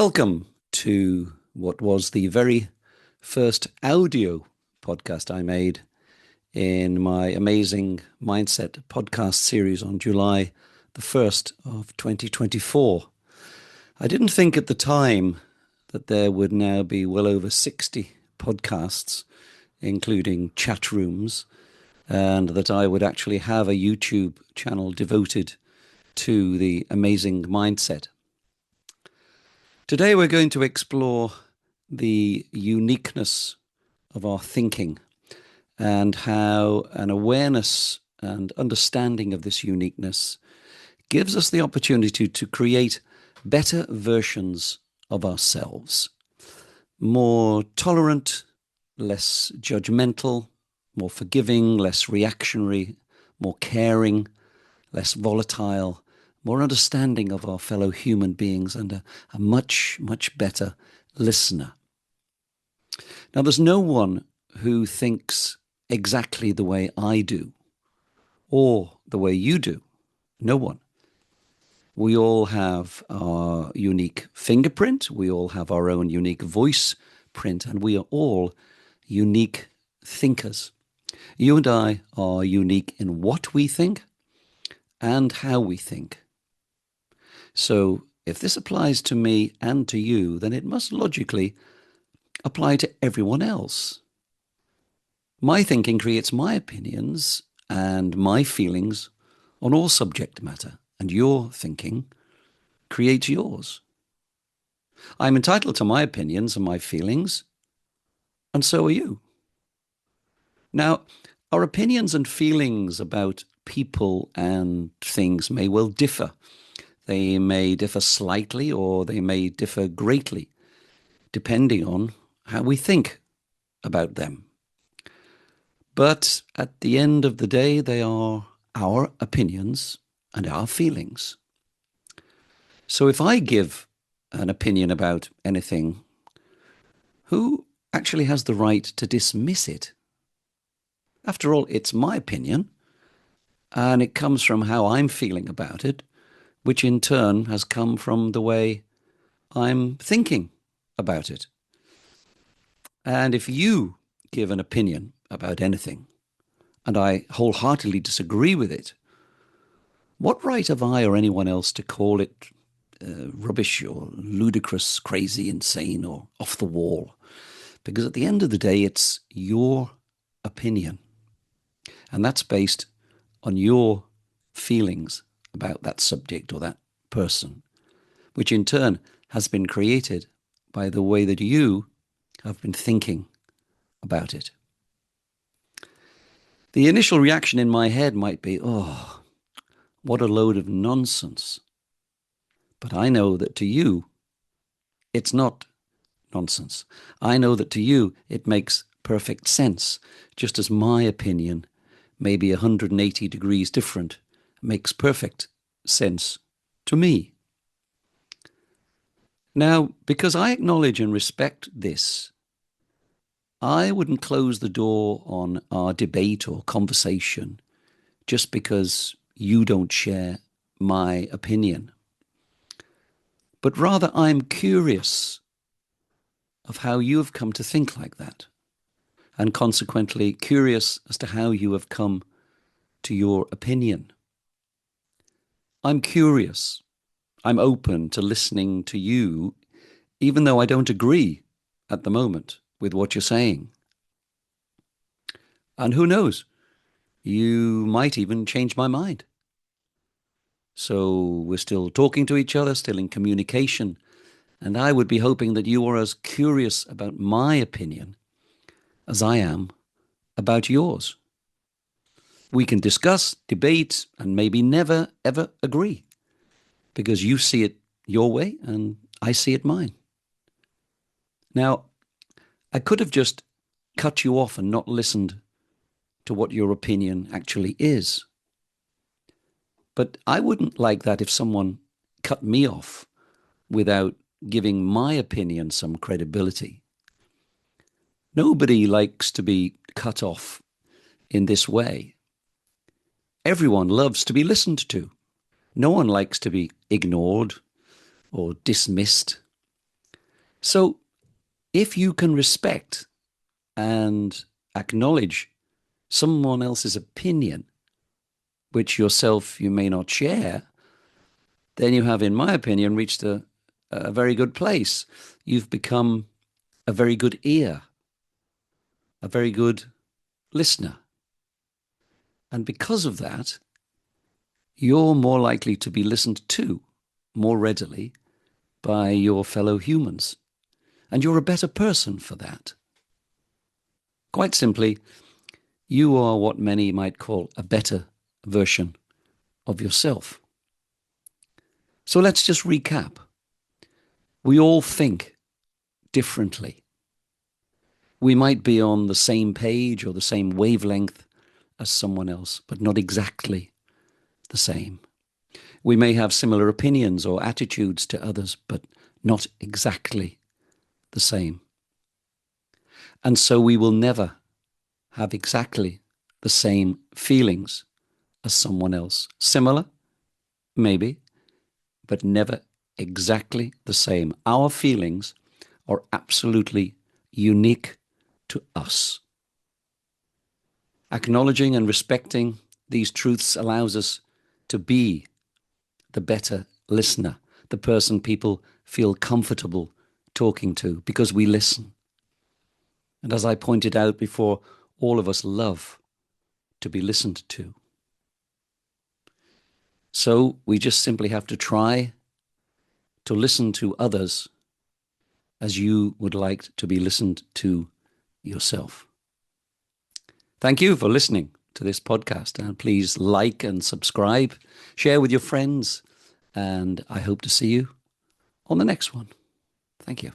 Welcome to what was the very first audio podcast I made in my amazing Mindset podcast series on July the 1st of 2024. I didn't think at the time that there would now be well over 60 podcasts, including chat rooms, and that I would actually have a YouTube channel devoted to the amazing mindset. Today we're going to explore the uniqueness of our thinking and how an awareness and understanding of this uniqueness gives us the opportunity to create better versions of ourselves. More tolerant, less judgmental, more forgiving, less reactionary, more caring, less volatile, more understanding of our fellow human beings, and a much, much better listener. Now, there's no one who thinks exactly the way I do or the way you do. No one. We all have our unique fingerprint. We all have our own unique voice print, and we are all unique thinkers. You and I are unique in what we think and how we think. So if this applies to me and to you, then it must logically apply to everyone else. My thinking creates my opinions and my feelings on all subject matter, and your thinking creates yours. I'm entitled to my opinions and my feelings, and so are you. Now, our opinions and feelings about people and things may well differ. They may differ slightly or they may differ greatly, depending on how we think about them. But at the end of the day, they are our opinions and our feelings. So if I give an opinion about anything, who actually has the right to dismiss it? After all, it's my opinion, and it comes from how I'm feeling about it, which in turn has come from the way I'm thinking about it. And if you give an opinion about anything, and I wholeheartedly disagree with it, what right have I or anyone else to call it rubbish or ludicrous, crazy, insane, or off the wall? Because at the end of the day, it's your opinion. And that's based on your feelings about that subject or that person, which in turn has been created by the way that you have been thinking about it. The initial reaction in my head might be, oh, what a load of nonsense. But I know that to you, it's not nonsense. I know that to you, it makes perfect sense, just as my opinion may be 180 degrees different, makes perfect sense to me. Now, because I acknowledge and respect this, I wouldn't close the door on our debate or conversation just because you don't share my opinion. But rather, I'm curious of how you have come to think like that, and consequently curious as to how you have come to your opinion. I'm curious. I'm open to listening to you, even though I don't agree at the moment with what you're saying. And who knows, you might even change my mind. So we're still talking to each other, still in communication, and I would be hoping that you are as curious about my opinion as I am about yours. We can discuss, debate, and maybe never, ever agree, because you see it your way and I see it mine. Now, I could have just cut you off and not listened to what your opinion actually is. But I wouldn't like that if someone cut me off without giving my opinion some credibility. Nobody likes to be cut off in this way. Everyone loves to be listened to. No one likes to be ignored or dismissed. So if you can respect and acknowledge someone else's opinion, which yourself you may not share, then you have, in my opinion, reached a very good place. You've become a very good ear, a very good listener. And because of that, you're more likely to be listened to more readily by your fellow humans. And you're a better person for that. Quite simply, you are what many might call a better version of yourself. So let's just recap. We all think differently. We might be on the same page or the same wavelength as someone else, but not exactly the same. We may have similar opinions or attitudes to others, but not exactly the same. And so we will never have exactly the same feelings as someone else. Similar, maybe, but never exactly the same. Our feelings are absolutely unique to us. Acknowledging and respecting these truths allows us to be the better listener, the person people feel comfortable talking to because we listen. And as I pointed out before, all of us love to be listened to. So we just simply have to try to listen to others as you would like to be listened to yourself. Thank you for listening to this podcast, and please like and subscribe, share with your friends, and I hope to see you on the next one. Thank you.